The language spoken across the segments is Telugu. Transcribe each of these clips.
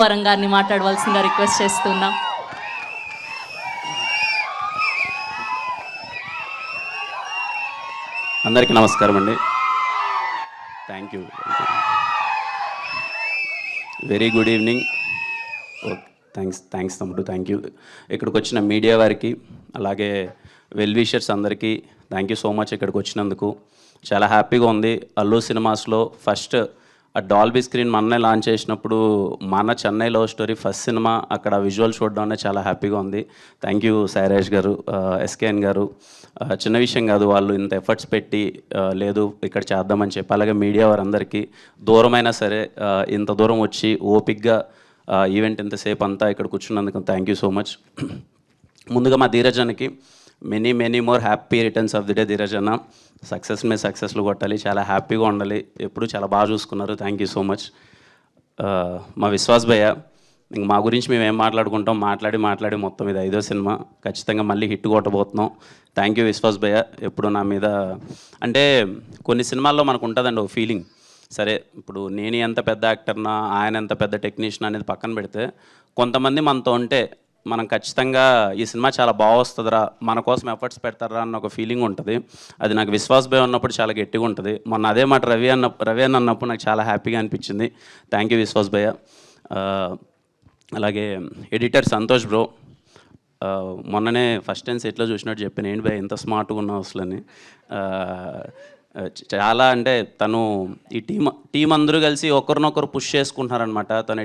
వరం గారిని మాట్లాడవలసిందిగా రిక్వెస్ట్ చేస్తున్నాం. అందరికీ నమస్కారం అండి. Thank you. Very good evening. Thanks తమ్ముడు, థ్యాంక్ యూ. ఇక్కడికి వచ్చిన మీడియా వారికి, అలాగే వెల్ విషర్స్ అందరికీ థ్యాంక్ యూ సో మచ్. ఇక్కడికి వచ్చినందుకు చాలా హ్యాపీగా ఉంది. అల్లు సినిమాస్లో ఫస్ట్ ఆ డాల్బీ స్క్రీన్ మొన్నే లాంచ్ చేసినప్పుడు మన Chennai love story first cinema అక్కడ విజువల్ చూడడం చాలా హ్యాపీగా ఉంది. థ్యాంక్ యూ సాయిరాజ్ గారు, ఎస్కేఎన్ గారు. చిన్న విషయం కాదు, వాళ్ళు ఇంత ఎఫర్ట్స్ పెట్టి లేదు ఇక్కడ చేద్దామని చెప్పి, అలాగే మీడియా వారందరికీ దూరమైనా సరే ఇంత దూరం వచ్చి ఓపిక్గా ఈవెంట్ ఇంతసేపు అంతా ఇక్కడ కూర్చున్నందుకు థ్యాంక్ యూ సో మచ్. ముందుగా మా ధీరజన్కి many more happy returns of the day. Dheeraj అన్న సక్సెస్ మీద సక్సెస్లు కొట్టాలి, చాలా హ్యాపీగా ఉండాలి, ఎప్పుడు చాలా బాగా చూసుకున్నారు. Thank you so much. మా విశ్వాస్ భయ్య, ఇంక మా గురించి మేము ఏం మాట్లాడుకుంటాం, మాట్లాడి మొత్తం ఇది 5వ సినిమా, ఖచ్చితంగా మళ్ళీ హిట్ కొట్టబోతున్నాం. థ్యాంక్ యూ విశ్వాస్ భయ్య. ఎప్పుడు నా మీద అంటే కొన్ని సినిమాల్లో మనకు ఉంటుందండి ఒక ఫీలింగ్, సరే ఇప్పుడు నేను ఎంత పెద్ద యాక్టర్నా, ఆయన ఎంత పెద్ద టెక్నీషియన్ అనేది పక్కన పెడితే, కొంతమంది మనతో ఉంటే మనం ఖచ్చితంగా ఈ సినిమా చాలా బాగా వస్తుందిరా, మన కోసం ఎఫర్ట్స్ పెడతారా అన్న ఒక ఫీలింగ్ ఉంటుంది. అది నాకు విశ్వాస్ భయ్య ఉన్నప్పుడు చాలా గట్టిగా ఉంటుంది. మొన్న అదే మాట రవి అన్న అన్నప్పుడు నాకు చాలా హ్యాపీగా అనిపించింది. థ్యాంక్ యూ విశ్వాస్ భయ్య. అలాగే ఎడిటర్ సంతోష్ బ్రో, మొన్ననే ఫస్ట్ టైం సెట్లో చూసినట్టు చెప్పాను, ఏంటి భయ్య ఎంత స్మార్ట్గా ఉన్నావు అసలని. చాలా అంటే తను ఈ టీం అందరూ కలిసి ఒకరినొకరు పుష్ చేసుకుంటున్నారనమాట. తను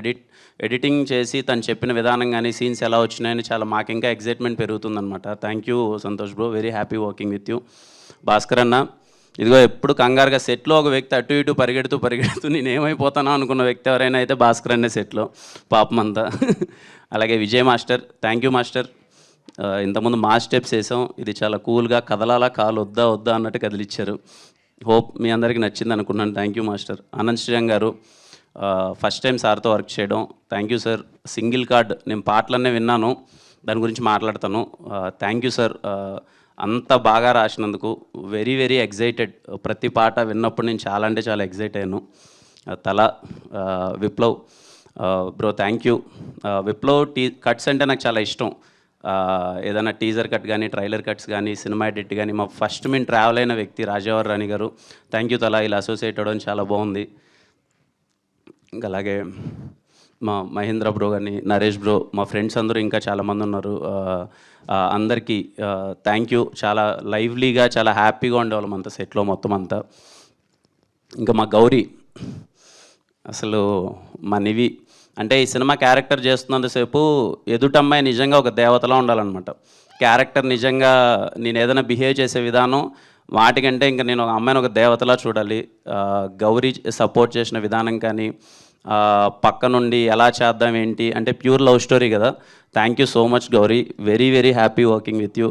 ఎడిటింగ్ చేసి తను చెప్పిన విధానం కానీ సీన్స్ ఎలా వచ్చినాయని చాలా మాకు ఇంకా ఎగ్జైట్మెంట్ పెరుగుతుందనమాట. Thank you Santosh bro, very happy working with you. Bhaskar అన్న, ఇదిగో ఎప్పుడు కంగారుగా సెట్లో ఒక వ్యక్తి అటు ఇటు పరిగెడుతూ నేను ఏమైపోతానో అనుకున్న వ్యక్తి ఎవరైనా అయితే భాస్కర్ అన్నే సెట్లో, పాపం అంతా. అలాగే Vijay master, thank you master. ఇంతకుముందు మా స్టెప్స్ వేసాం, ఇది చాలా కూల్గా కదలాలా, కాలు వద్దా అన్నట్టు కదిలిచ్చారు. హోప్ మీ అందరికీ నచ్చింది అనుకున్నాను. Thank you master. Anand Sriram గారు, ఫస్ట్ టైం సార్తో వర్క్ చేయడం, thank you sir. Single card నేను పాటలన్నీ విన్నాను, దాని గురించి మాట్లాడతాను. థ్యాంక్ యూ సార్, అంత బాగా రాసినందుకు. వెరీ ఎగ్జైటెడ్, ప్రతి పాట విన్నప్పుడు నేను చాలా అంటే చాలా ఎగ్జైట్ అయ్యాను. Viplav bro, thank you. Viplav cuts అంటే నాకు చాలా ఇష్టం. ఏదైనా టీజర్ కట్ కానీ, ట్రైలర్ కట్స్ కానీ, సినిమా ఎడిట్ కానీ, మా ఫస్ట్ మేము ట్రావెల్ అయిన వ్యక్తి రాజావర్ రాణి గారు, థ్యాంక్ యూ. ఇలా అసోసియేట్ అవ్వడం చాలా బాగుంది. ఇంకా అలాగే మా మహేంద్ర బ్రో కానీ, నరేష్ బ్రో, మా ఫ్రెండ్స్ అందరూ ఇంకా చాలామంది ఉన్నారు. అందరికీ థ్యాంక్ యూ. చాలా లైవ్లీగా చాలా హ్యాపీగా ఉండేవాళ్ళం అంతా సెట్లో మొత్తం అంతా. ఇంకా మా గౌరీ, అసలు మా నివి అంటే ఈ సినిమా క్యారెక్టర్ చేస్తున్నంతసేపు ఎదుటమ్మాయి నిజంగా ఒక దేవతలా ఉండాలన్నమాట. క్యారెక్టర్ నిజంగా నేను ఏదైనా బిహేవ్ చేసే విధానం వాటికంటే ఇంకా నేను ఒక అమ్మాయిని ఒక దేవతలా చూడాలి. గౌరీ సపోర్ట్ చేసిన విధానం కానీ, పక్క నుండి ఎలా చేద్దాం ఏంటి అంటే ప్యూర్ లవ్ స్టోరీ కదా. Thank you so much Gauri, very happy working with you.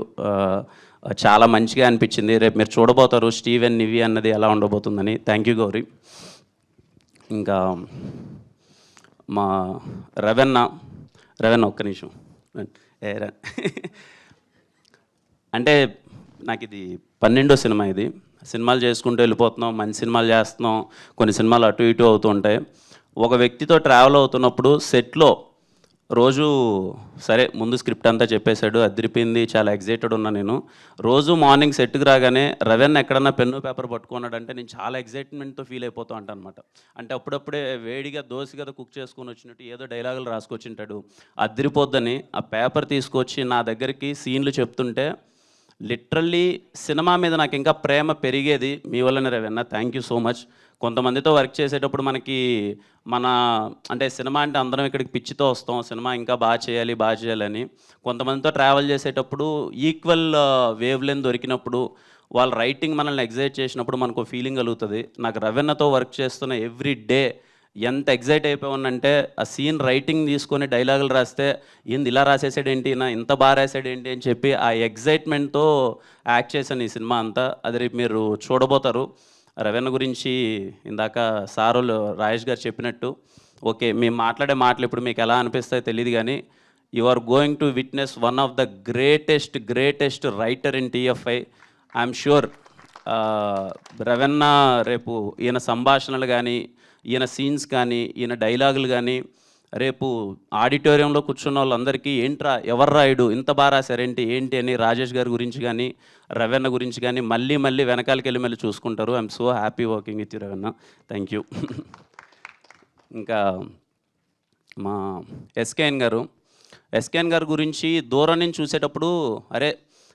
చాలా మంచిగా అనిపించింది. రేపు మీరు చూడబోతారు స్టీవ్ అండ్ నివి అన్నది ఎలా ఉండబోతుందని. Thank you Gauri. ఇంకా మా రవెన్న ఒక్క నిమిషం. అంటే నాకు ఇది 12వ సినిమా. ఇది సినిమాలు చేసుకుంటూ వెళ్ళిపోతున్నాం, మంచి సినిమాలు చేస్తున్నాం, కొన్ని సినిమాలు అటు ఇటు అవుతూ ఉంటాయి. ఒక వ్యక్తితో ట్రావెల్ అవుతున్నప్పుడు సెట్లో రోజు సరే ముందు స్క్రిప్ట్ అంతా చెప్పేశాడు, అదిరిపోయింది, చాలా ఎగ్జైటెడ్ ఉన్నా నేను. రోజు మార్నింగ్ సెట్కి రాగానే రవెన్న ఎక్కడన్నా పెన్ను పేపర్ పట్టుకున్నాడంటే నేను చాలా ఎగ్జైట్మెంట్తో ఫీల్ అయిపోతూ ఉంటాను అనమాట. అంటే అప్పుడప్పుడే వేడిగా దోశ కదా కుక్ చేసుకొని వచ్చినట్టు ఏదో డైలాగులు రాసుకొచ్చింటాడు, అదిరిపోద్దని ఆ పేపర్ తీసుకొచ్చి నా దగ్గరికి సీన్లు చెప్తుంటే లిటరల్లీ సినిమా మీద నాకు ఇంకా ప్రేమ పెరిగేది మీ వల్లనే Ravanna. Thank you so much. కొంతమందితో వర్క్ చేసేటప్పుడు మనకి అంటే సినిమా అంటే అందరం ఇక్కడికి పిచ్చితో వస్తాం, సినిమా ఇంకా బాగా చేయాలని. కొంతమందితో ట్రావెల్ చేసేటప్పుడు ఈక్వల్ వేవ్ లెంత్ దొరికినప్పుడు, వాళ్ళ రైటింగ్ మనల్ని ఎగ్జైట్ చేసినప్పుడు మనకు ఫీలింగ్ కలుగుతుంది. నాకు రవెన్నతో వర్క్ చేస్తున్న ఎవ్రీ డే ఎంత ఎగ్జైట్ అయిపోయానంటే, ఆ సీన్ రైటింగ్ తీసుకొని డైలాగులు రాస్తే ఏంది ఇలా రాసేసాడేంటి, ఇంత బాగా రాసాడేంటి అని చెప్పి ఆ ఎగ్జైట్మెంట్తో యాక్ట్ చేశాను ఈ సినిమా అంతా. అది రేపు మీరు చూడబోతారు. రవెన్న గురించి ఇందాక సారులు రాజేష్ గారు చెప్పినట్టు, ఓకే మేము మాట్లాడే మాటలు ఇప్పుడు మీకు ఎలా అనిపిస్తాయో తెలియదు కానీ, you are going to witness one of the greatest writer in TFI. I'm sure రవెన్న రేపు ఈయన సంభాషణలు కానీ, ఈయన సీన్స్ కానీ, ఈయన డైలాగులు కానీ రేపు ఆడిటోరియంలో కూర్చున్న వాళ్ళందరికీ ఏంట్రా ఎవరు రాయుడు ఇంత బాగా రాశారేంటి ఏంటి అని రాజేష్ గారి గురించి కానీ రవెన్న గురించి కానీ మళ్ళీ మళ్ళీ వెనకాలకి వెళ్ళి మళ్ళీ చూసుకుంటారు. I'm so happy working with you Ravanna, thank you. ఇంకా మా ఎస్కేఎన్ గారు గురించి దూరం నుంచి చూసేటప్పుడు అరే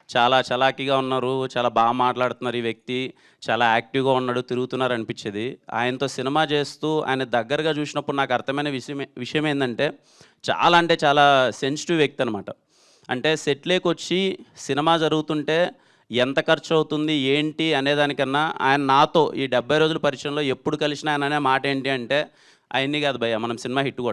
చాలా చలాకీగా ఉన్నారు, చాలా బాగా మాట్లాడుతున్నారు, ఈ వ్యక్తి చాలా యాక్టివ్గా ఉన్నాడు, తిరుగుతున్నారు అనిపించేది. ఆయనతో సినిమా చేస్తూ ఆయన దగ్గరగా చూసినప్పుడు నాకు అర్థమైన విషయం ఏంటంటే చాలా సెన్సిటివ్ వ్యక్తి అనమాట. అంటే సెట్లోకి వచ్చి సినిమా జరుగుతుంటే ఎంత ఖర్చు అవుతుంది ఏంటి అనేదానికన్నా ఆయన నాతో ఈ 70 రోజుల పరిచయంలో ఎప్పుడు కలిసినా ఆయన అనే మాట ఏంటి అంటే ఆయన్ని కాదు భయ్య, మనం సినిమా హిట్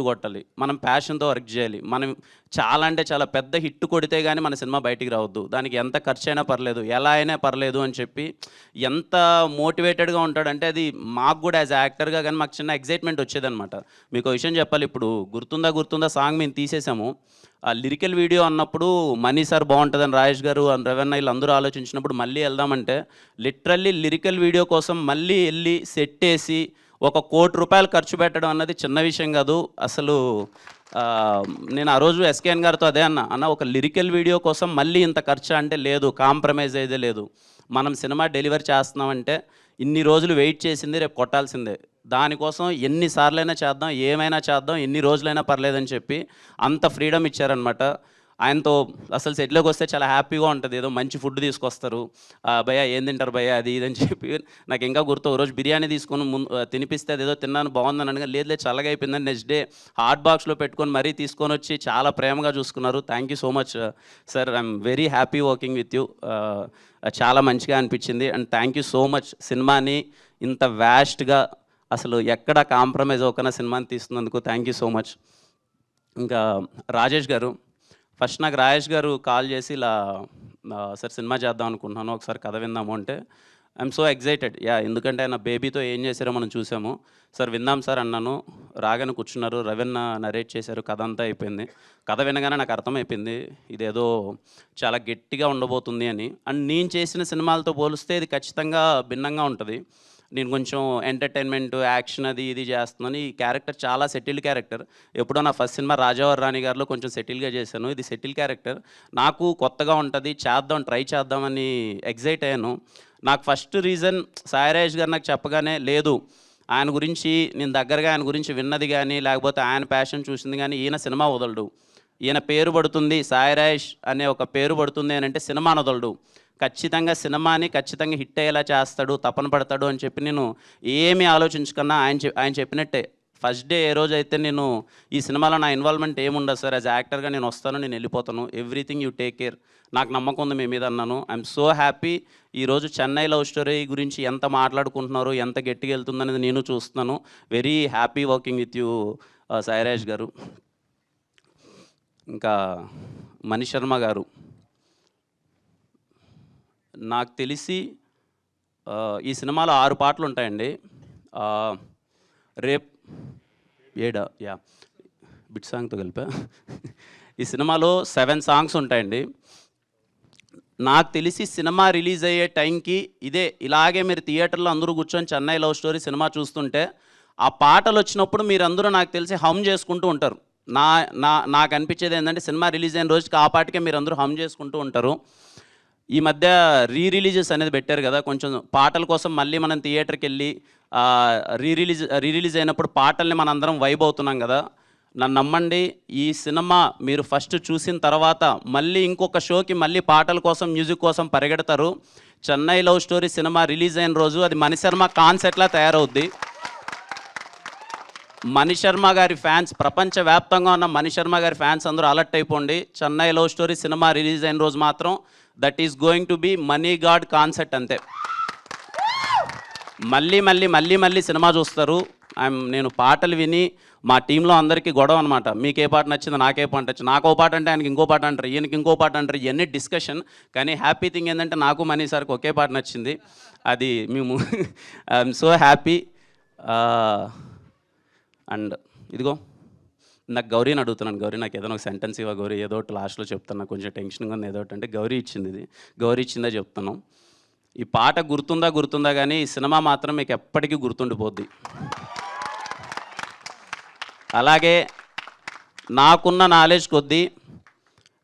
కొట్టాలి, మనం ప్యాషన్తో వర్క్ చేయాలి, మనం చాలా పెద్ద హిట్ కొడితే కానీ మన సినిమా బయటికి రావద్దు, దానికి ఎంత ఖర్చు అయినా పర్లేదు, ఎలా అయినా పర్లేదు అని చెప్పి ఎంత మోటివేటెడ్గా ఉంటాడంటే అది మాకు కూడా యాజ్ యాక్టర్గా కానీ మాకు చిన్న ఎగ్జైట్మెంట్ వచ్చేదనమాట. మీకు ఒక విషయం చెప్పాలి, ఇప్పుడు గుర్తుందా సాంగ్ మేము తీసేసాము, ఆ లిరికల్ వీడియో అన్నప్పుడు మనీ సార్ బాగుంటుందని రాజేష్ గారు రవెన్న వీళ్ళందరూ ఆలోచించినప్పుడు మళ్ళీ వెళ్దామంటే లిటరల్లీ లిరికల్ వీడియో కోసం మళ్ళీ వెళ్ళి సెట్ వేసి ₹1 కోటి ఖర్చు పెట్టడం అన్నది చిన్న విషయం కాదు అసలు. నేను ఆ రోజు ఎస్కేఎన్ గారితో అదే అన్న ఒక లిరికల్ వీడియో కోసం మళ్ళీ ఇంత ఖర్చు అంటే లేదు, కాంప్రమైజ్ అయితే లేదు, మనం సినిమా డెలివరీ చేస్తున్నామంటే ఇన్ని రోజులు వెయిట్ చేసింది రేపు కొట్టాల్సిందే, దానికోసం ఎన్నిసార్లైనా చేద్దాం, ఏమైనా చేద్దాం, ఎన్ని రోజులైనా పర్లేదని చెప్పి అంత ఫ్రీడమ్ ఇచ్చారనమాట. ఆయనతో అసలు సెట్లోకి వస్తే చాలా హ్యాపీగా ఉంటుంది, ఏదో మంచి ఫుడ్ తీసుకొస్తారు, భయ్య ఏం తింటారు భయ్య అది ఇదని చెప్పి. నాకు ఇంకా గుర్తు, రోజు బిర్యానీ తీసుకొని తినిపిస్తే అది ఏదో తిన్నాను బాగుందని అనగా లేదు చల్లగా అయిపోయిందని నెక్స్ట్ డే హాట్ బాక్స్లో పెట్టుకొని మరీ తీసుకొని వచ్చి చాలా ప్రేమగా చూసుకున్నారు. Thank you so much sir, I'm very happy working with you, చాలా మంచిగా అనిపించింది. And thank you so much సినిమాని ఇంత వ్యాస్ట్గా అసలు ఎక్కడ కాంప్రమైజ్ అవ్వకుండా సినిమాని తీస్తున్నందుకు థ్యాంక్ యూ సో మచ్. ఇంకా ఫస్ట్ నాకు రాజేష్ గారు కాల్ చేసి ఇలా సార్ సినిమా చేద్దాం అనుకుంటున్నాను, ఒకసారి కథ విందాము అంటే ఐఎమ్ సో ఎగ్జైటెడ్, ఎందుకంటే ఆయన బేబీతో ఏం చేశారో మనం చూసాము. సార్ విందాం సార్ అన్నాను, రాగానే కూర్చున్నారు, రవెన్న నరేట్ చేశారు, కథ అంతా అయిపోయింది. కథ వినగానే నాకు అర్థమైపోయింది ఇదేదో చాలా గట్టిగా ఉండబోతుంది అని. అండ్ నేను చేసిన సినిమాలతో పోలిస్తే ఇది ఖచ్చితంగా భిన్నంగా ఉంటుంది. నేను కొంచెం ఎంటర్టైన్మెంట్ యాక్షన్ అది ఇది చేస్తున్నాను, ఈ క్యారెక్టర్ చాలా సెటిల్డ్ క్యారెక్టర్. ఎప్పుడో నా ఫస్ట్ సినిమా రాజావారి రాణి గారిలో కొంచెం సెటిల్గా చేశాను, ఇది సెటిల్ క్యారెక్టర్, నాకు కొత్తగా ఉంటుంది, ట్రై చేద్దామని ఎగ్జైట్ అయ్యాను. నాకు ఫస్ట్ రీజన్ సాయిరాజ్ గారు నాకు చెప్పగానే లేదు ఆయన గురించి నేను దగ్గరగా ఆయన గురించి విన్నది కానీ లేకపోతే ఆయన ప్యాషన్ చూసింది కానీ ఈయన సినిమా వదలడు, ఈయన పేరు పడుతుంది సాయిరాజ్ అనే ఒక పేరు పడుతుంది అని అంటే సినిమా వదలడు, ఖచ్చితంగా సినిమాని ఖచ్చితంగా హిట్ అయ్యేలా చేస్తాడు, తపన పడతాడు అని చెప్పి నేను ఏమీ ఆలోచించకన్నా ఆయన చెప్పినట్టే ఫస్ట్ డే ఏ రోజు అయితే నేను ఈ సినిమాలో నా ఇన్వాల్వ్మెంట్ ఏముండదు సార్, యాజ్ యాక్టర్గా నేను వస్తాను, నేను వెళ్ళిపోతాను, ఎవ్రీథింగ్ యూ టేక్ కేర్, నాకు నమ్మకం ఉంది మీ మీద అన్నాను. I'm so happy. ఈరోజు చెన్నై లవ్ స్టోరీ గురించి ఎంత మాట్లాడుకుంటున్నారు, ఎంత గట్టిగా వెళ్తుందనేది నేను చూస్తున్నాను. Very happy working with you Sairaj గారు. ఇంకా మణిశర్మ గారు, నాకు తెలిసి ఈ సినిమాలో 6 పాటలు ఉంటాయండి, రేప్ 7 బిట్ సాంగ్తో కలిపా. ఈ సినిమాలో 7 సాంగ్స్ ఉంటాయండి. నాకు తెలిసి సినిమా రిలీజ్ అయ్యే టైంకి ఇలాగే మీరు థియేటర్లో అందరూ కూర్చొని చెన్నై లవ్ స్టోరీ సినిమా చూస్తుంటే ఆ పాటలు వచ్చినప్పుడు మీరందరూ నాకు తెలిసి హమ్ చేసుకుంటూ ఉంటారు. నాకు అనిపించేది ఏంటంటే సినిమా రిలీజ్ అయిన రోజుకి ఆ పాటకే మీరు అందరూ హమ్ చేసుకుంటూ ఉంటారు. ఈ మధ్య రిలీజెస్ అనేది పెట్టారు కదా, కొంచెం పాటల కోసం మళ్ళీ మనం థియేటర్కి వెళ్ళి రిలీజ్ అయినప్పుడు పాటల్ని మన అందరం వైబ్ అవుతున్నాం కదా. నన్ను నమ్మండి, ఈ సినిమా మీరు ఫస్ట్ చూసిన తర్వాత మళ్ళీ ఇంకొక షోకి మళ్ళీ పాటల కోసం మ్యూజిక్ కోసం పరిగెడతారు. Chennai love story cinema release అయిన రోజు అది మణిశర్మ కాన్సెప్ట్లా తయారవుద్ది. మణిశర్మ గారి ఫ్యాన్స్, ప్రపంచవ్యాప్తంగా ఉన్న మణిశర్మ గారి ఫ్యాన్స్ అందరూ అలర్ట్ అయిపోండి. Chennai love story cinema release అయిన రోజు మాత్రం that is going to be money god concept అంతే. మళ్ళీ సినిమా చూస్తారు. నేను పాటలు విని మా టీంలో అందరికీ గొడవ అనమాట, మీకు ఏ పాట నచ్చింది, నాకే పాట నచ్చింది, నాకు ఓ పాట అంటే ఆయనకి ఇంకో పాట అంటారు, ఈయనకి ఇంకో పాట అంటారు, ఇవన్నీ డిస్కషన్. కానీ హ్యాపీ థింగ్ ఏంటంటే నాకు మనీ సార్కి ఒకే పాట నచ్చింది, అది మేము ఐఎమ్ సో హ్యాపీ. అండ్ ఇదిగో నాకు గౌరీని అడుగుతున్నాను, గౌరీ నాకు ఏదైనా ఒక సెంటెన్స్ ఇవ్వ గౌరీ, ఏదో ఒకటి లాస్ట్లో చెప్తాను, నాకు కొంచెం టెన్షన్గా ఉంది, ఏదో ఒకటి అంటే గౌరీ ఇచ్చింది, ఇది గౌరీ ఇచ్చిందే చెప్తాను. ఈ పాట గుర్తుందా కానీ ఈ సినిమా మాత్రం మీకు ఎప్పటికీ గుర్తుండిపోద్ది. అలాగే నాకున్న నాలెడ్జ్ కొద్దీ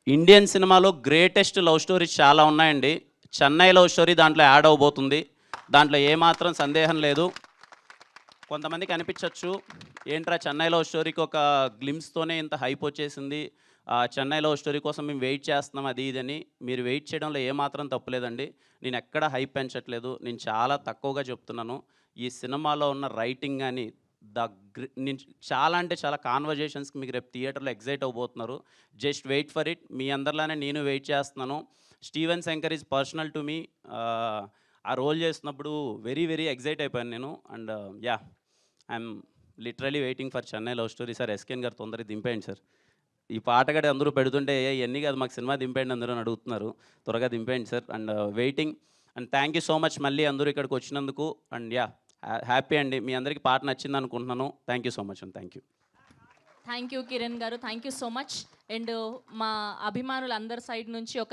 ఇండియన్ సినిమాలో గ్రేటెస్ట్ లవ్ స్టోరీస్ చాలా ఉన్నాయండి. చెన్నై లవ్ స్టోరీ దాంట్లో యాడ్ అవబోతుంది. దాంట్లో ఏమాత్రం సందేహం లేదు. కొంతమందికి అనిపించవచ్చు, ఏంట్రా చెన్నై లవ్ స్టోరీకి ఒక గ్లిమ్స్తోనే ఇంత హైప్ వచ్చేసింది, చెన్నై లవ్ స్టోరీ కోసం మేము వెయిట్ చేస్తున్నాం అది ఇదని. మీరు వెయిట్ చేయడంలో ఏమాత్రం తప్పులేదండి. నేను ఎక్కడ హైప్ పెంచట్లేదు. నేను చాలా తక్కువగా చెప్తున్నాను. ఈ సినిమాలో ఉన్న రైటింగ్ కానీ నేను చాలా అంటే చాలా కాన్వర్జేషన్స్కి మీకు రేపు థియేటర్లో ఎగ్జైట్ అవ్వబోతున్నారు. Just wait for it. మీ అందరిలానే నేను వెయిట్ చేస్తున్నాను. Steven Shankar is personal to me. ఆ రోల్ చేస్తున్నప్పుడు వెరీ వెరీ ఎగ్జైట్ అయిపోయాను నేను. And ya, I'm literally waiting for Chennai love story. Sir S K N గారు తొందరగా దింపేయండి సార్. ఈ పాట కూడా అందరూ పెడుతుంటే ఇవన్నీ కాదు మాకు సినిమా దింపేయండి అందరూ అని అడుగుతున్నారు. త్వరగా దింపేయండి sir. And waiting. And thank you so much మళ్ళీ అందరూ ఇక్కడికి వచ్చినందుకు. అండ్ యా, హ్యాపీ అండి. మీ అందరికీ పాట నచ్చింది అనుకుంటున్నాను. Thank you so much and thank you. Thank you Kiran గారు, thank you so much. And మా అభిమానులందరి సైడ్ నుంచి ఒక